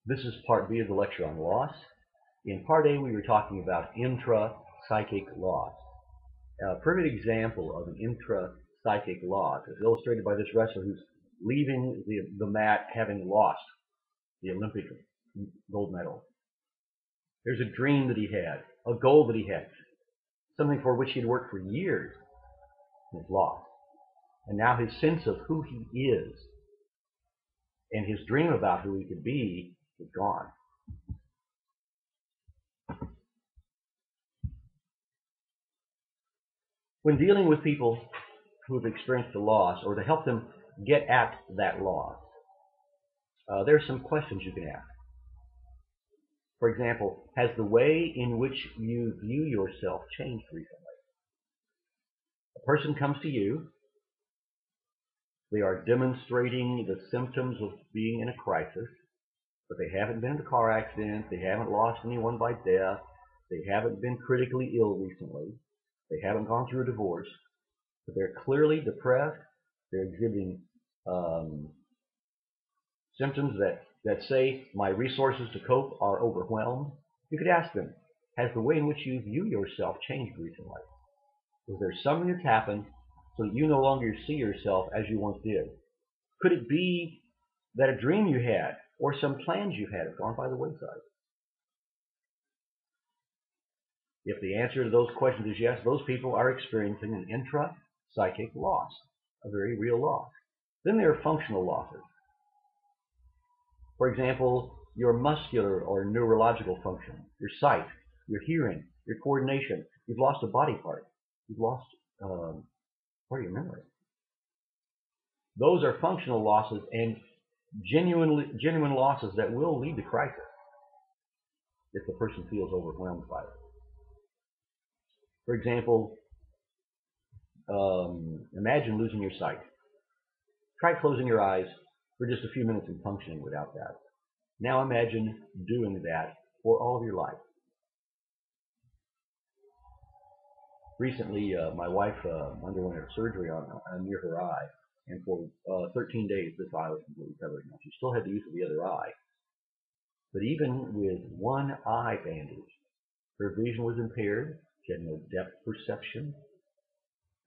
This is part B of the lecture on loss. In part A, we were talking about intra-psychic loss. A perfect example of an intra-psychic loss is illustrated by this wrestler who's leaving the mat having lost the Olympic gold medal. There's a dream that he had, a goal that he had, something for which he'd worked for years, and is lost. And now his sense of who he is and his dream about who he could be is gone. When dealing with people who have experienced a loss, or to help them get at that loss, there are some questions you can ask. For example, has the way in which you view yourself changed recently? A person comes to you, they are demonstrating the symptoms of being in a crisis, but they haven't been in a car accident, they haven't lost anyone by death, they haven't been critically ill recently, they haven't gone through a divorce, but they're clearly depressed, they're exhibiting symptoms that say my resources to cope are overwhelmed. You could ask them, has the way in which you view yourself changed recently? Is there something that's happened so that you no longer see yourself as you once did? Could it be that a dream you had or some plans you had have gone by the wayside? If the answer to those questions is yes, those people are experiencing an intra-psychic loss, a very real loss. Then there are functional losses. For example, your muscular or neurological function, your sight, your hearing, your coordination. You've lost a body part. You've lost part of your memory. Those are functional losses and genuine losses that will lead to crisis if the person feels overwhelmed by it. For example, imagine losing your sight. Try closing your eyes for just a few minutes and functioning without that. Now imagine doing that for all of your life. Recently, my wife underwent a surgery on near her eye, and for 13 days this eye was completely covered. Now, she still had the use of the other eye, but even with one eye bandage, her vision was impaired. She had no depth perception.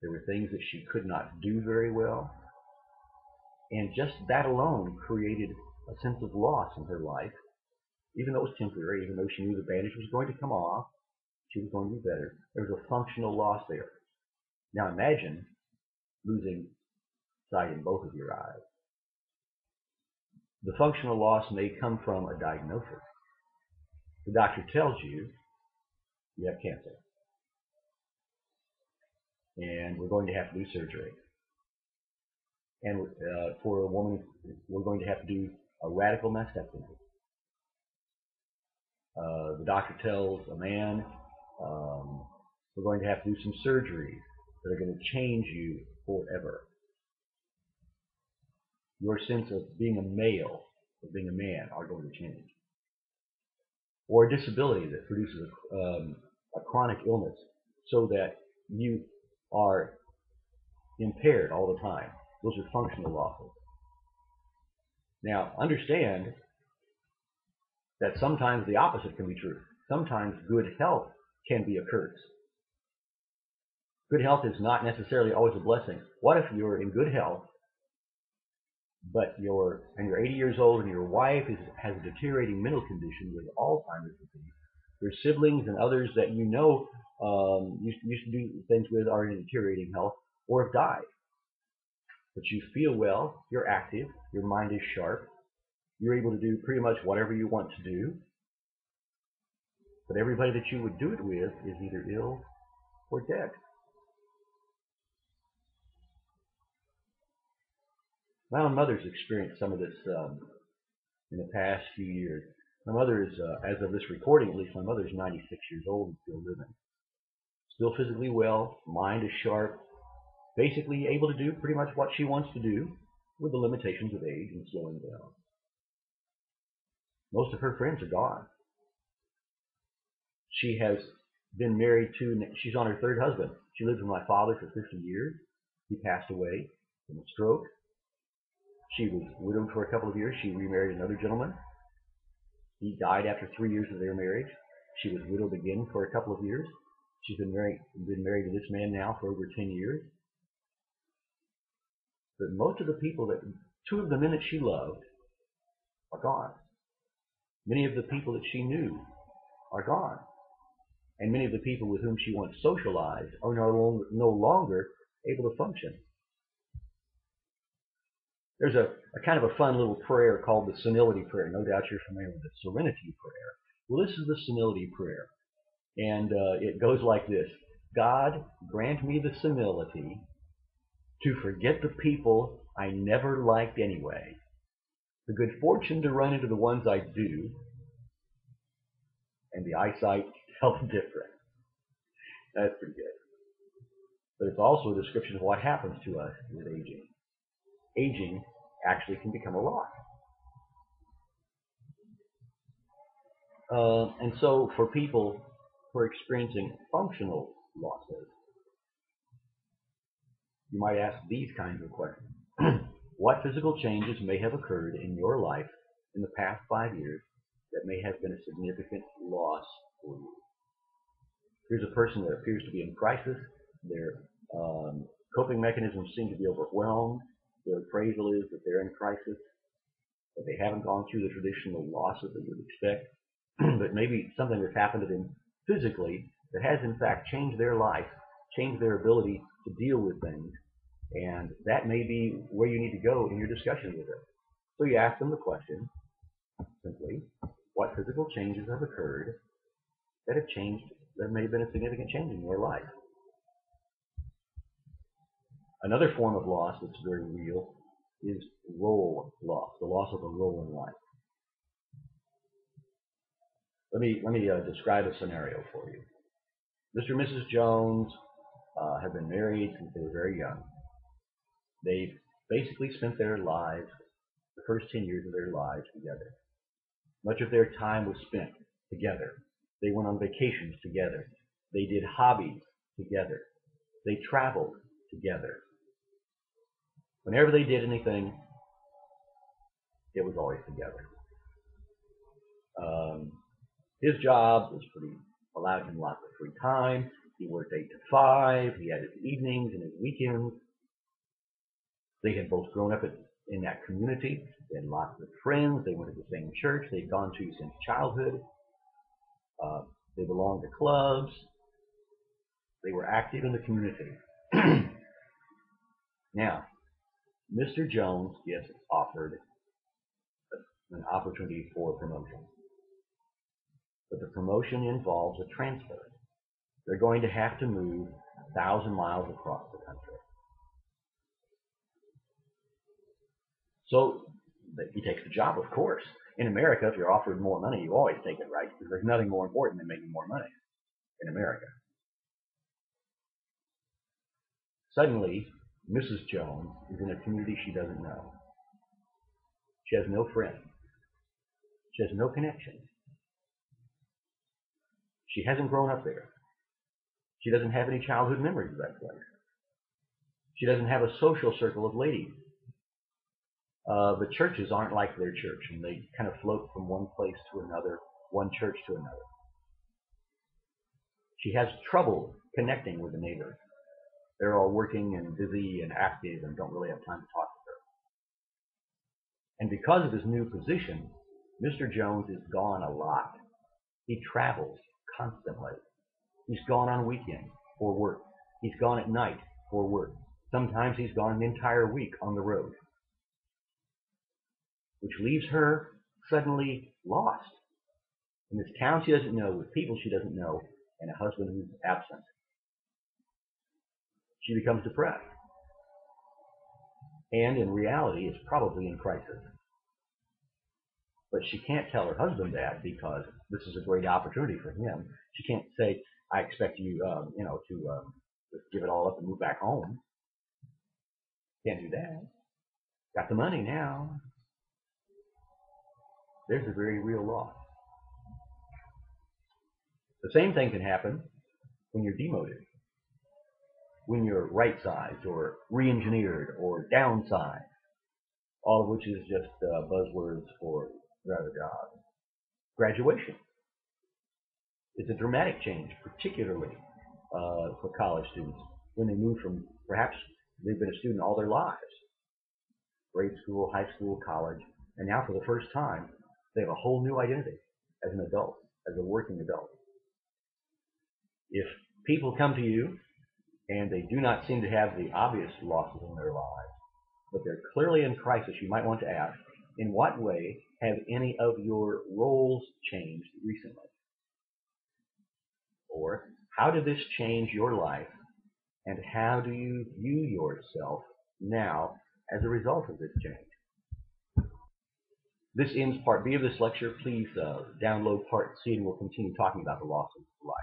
There were things that she could not do very well, and just that alone created a sense of loss in her life, even though it was temporary, even though she knew the bandage was going to come off, she was going to be better. There was a functional loss there. Now imagine losing sight in both of your eyes. The functional loss may come from a diagnosis. The doctor tells you you have cancer, and we're going to have to do surgery. And for a woman, we're going to have to do a radical mastectomy. The doctor tells a man, we're going to have to do some surgeries that are going to change you forever. Your sense of being a male, of being a man, are going to change. Or a disability that produces a chronic illness so that you are impaired all the time. Those are functional losses. Now, understand that sometimes the opposite can be true. Sometimes good health can be a curse. Good health is not necessarily always a blessing. What if you're in good health, but you're 80 years old and your wife has a deteriorating mental condition with Alzheimer's disease? Your siblings and others that you know you used to do things with are in deteriorating health or have died. But you feel well, you're active, your mind is sharp, you're able to do pretty much whatever you want to do. But everybody that you would do it with is either ill or dead. My own mother's experienced some of this in the past few years. My mother is, as of this recording at least, my mother is 96 years old and still living. Still physically well, mind is sharp, basically able to do pretty much what she wants to do with the limitations of age and slowing down. Most of her friends are gone. She has been married to, she's on her third husband. She lived with my father for 50 years. He passed away from a stroke. She was widowed for a couple of years. She remarried another gentleman. He died after 3 years of their marriage. She was widowed again for a couple of years. She's been married to this man now for over 10 years. But most of the people two of the men that she loved are gone. Many of the people that she knew are gone. And many of the people with whom she once socialized are no longer able to function. There's a kind of a fun little prayer called the senility prayer. No doubt you're familiar with the serenity prayer. Well, this is the senility prayer. And it goes like this. God, grant me the senility to forget the people I never liked anyway, the good fortune to run into the ones I do, and the eyesight to tell the difference. That's pretty good. But it's also a description of what happens to us with aging. Aging actually can become a loss. And so for people who are experiencing functional losses, you might ask these kinds of questions. What physical changes may have occurred in your life in the past 5 years that may have been a significant loss for you? Here's a person that appears to be in crisis. Their coping mechanisms seem to be overwhelmed. Their appraisal is that they're in crisis, that they haven't gone through the traditional losses that you would expect, but maybe something that's happened to them physically that has in fact changed their life, changed their ability to deal with things, and that may be where you need to go in your discussion with them. So you ask them the question, simply, what physical changes have occurred that have changed, that may have been a significant change in your life? Another form of loss that's very real is role loss, the loss of a role in life. Let me describe a scenario for you. Mr. and Mrs. Jones have been married since they were very young. They've basically spent their lives, the first 10 years of their lives together. Much of their time was spent together. They went on vacations together. They did hobbies together. They traveled together. Whenever they did anything, it was always together. His job was allowed him lots of free time. He worked 8 to 5. He had his evenings and his weekends. They had both grown up in that community. They had lots of friends. They went to the same church they'd gone to since childhood. They belonged to clubs. They were active in the community. Now, Mr. Jones gets offered an opportunity for promotion. But the promotion involves a transfer. They're going to have to move 1,000 miles across the country. So he takes the job, of course. In America, if you're offered more money, you always take it, right? Because there's nothing more important than making more money in America. Suddenly, Mrs. Jones is in a community she doesn't know. She has no friends. She has no connections. She hasn't grown up there. She doesn't have any childhood memories of that place. She doesn't have a social circle of ladies. The churches aren't like their church, and they kind of float from one place to another, one church to another. She has trouble connecting with the neighbors. They're all working and busy and active and don't really have time to talk to her. And because of his new position, Mr. Jones is gone a lot. He travels constantly. He's gone on weekends for work. He's gone at night for work. Sometimes he's gone an entire week on the road, which leaves her suddenly lost in this town she doesn't know, with people she doesn't know, and a husband who's absent. She becomes depressed, and in reality is probably in crisis. But she can't tell her husband that because this is a great opportunity for him. She can't say, I expect you, to just give it all up and move back home. Can't do that. Got the money now. There's a very real loss. The same thing can happen when you're demoted, when you're right-sized or re-engineered or downsized, all of which is just buzzwords for other jobs. graduation. It's a dramatic change, particularly for college students when they move from perhaps they've been a student all their lives, grade school, high school, college, and now for the first time they have a whole new identity as an adult, as a working adult. If people come to you and they do not seem to have the obvious losses in their lives, but they're clearly in crisis, you might want to ask, in what way have any of your roles changed recently? Or how did this change your life, and how do you view yourself now as a result of this change? This ends part B of this lecture. Please download part C, and we'll continue talking about the loss of life.